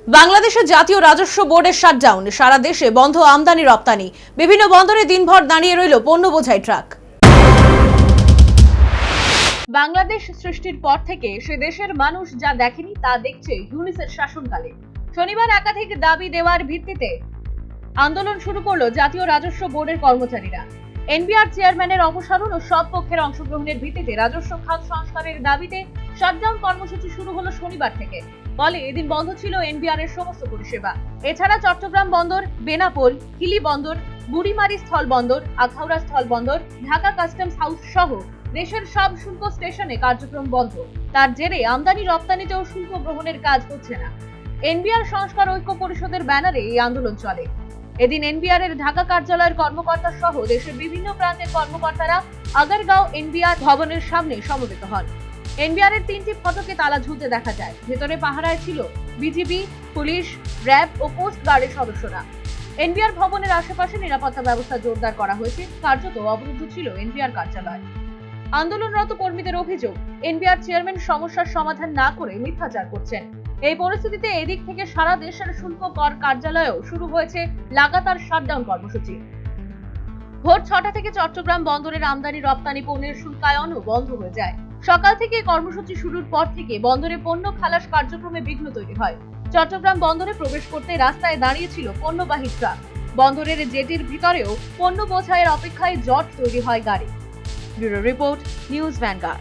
বাংলাদেশের জাতীয় রাজস্ব বোর্ডের শাটডাউন, সারা দেশে বন্ধ আমদানি রপ্তানি, বিভিন্ন বন্দরে দিনভর দাঁড়িয়ে রইল পণ্য বোঝাই ট্রাক। বাংলাদেশ সৃষ্টির পর থেকে সে দেশের মানুষ যা দেখেনি তা দেখছে ইউনিসের শাসনকালে। শনিবার একাধিক দাবি দেওয়ার ভিত্তিতে আন্দোলন শুরু করলো জাতীয় রাজস্ব বোর্ডের কর্মচারীরা। এনবিআর চেয়ারম্যানের অপসারণ ও সব পক্ষের অংশগ্রহণের ভিত্তিতে রাজস্ব খাত সংস্কারের দাবিতে শাটডাউন কর্মসূচি শুরু হলো শনিবার থেকে। ফলে এদিন বন্ধ ছিল এনবিআর এর সমস্ত পরিষেবা। এছাড়া চট্টগ্রাম বন্দর, বেনাপোল, হিলি বন্দর, বুড়িমারি স্থল বন্দর, আখাউড়া স্থল বন্দর, ঢাকা কাস্টমস হাউস সহ দেশের সব শুল্ক স্টেশনে কার্যক্রম বন্ধ। তার জেরে আমদানি রপ্তানিতেও শুল্ক গ্রহণের কাজ হচ্ছে না। এনবিআর সংস্কার ঐক্য পরিষদের ব্যানারে এই আন্দোলন চলে। এদিন এনবিআর এর ঢাকা কার্যালয়ের কর্মকর্তা সহ দেশের বিভিন্ন প্রান্তের কর্মকর্তারা আগারগাঁও এনবিআর ভবনের সামনে সমবেত হন। এনবিআর এর 3টি ফটকে তালা ঝুলতে দেখা যায়। ভেতরে পাহারায় ছিল বিজিবি, পুলিশ, র্যাব ও কোস্ট গার্ডের সদস্যরা। এনবিআর ভবনের আশেপাশে নিরাপত্তা ব্যবস্থা জোরদার করা হয়েছে। কার্যত অবরুদ্ধ ছিল এনবিআর কার্যালয়। আন্দোলনরত কর্মীদের অভিযোগ, এনবিআর চেয়ারম্যান সমস্যার সমাধান না করে মিথ্যাচার করছেন। এই পরিস্থিতিতে এদিক থেকে সারা দেশের শুল্ক কর কার্যালয়েও শুরু হয়েছে লাগাতার শাটডাউন কর্মসূচি। ভোর 6টা থেকে চট্টগ্রাম বন্দরের আমদানি রপ্তানি পণ্যের শুল্কায়নও বন্ধ হয়ে যায়। সকাল থেকে কর্মসূচি শুরুর পর থেকে বন্দরে পণ্য খালাস কার্যক্রমে বিঘ্ন তৈরি হয়। চট্টগ্রাম বন্দরে প্রবেশ করতে রাস্তায় দাঁড়িয়েছিল পণ্যবাহী ট্রাক। বন্দরের জেটির ভিতরেও পণ্য বোঝাইয়ের অপেক্ষায় জট তৈরি হয় গাড়ি। Bureau report, news vanguard.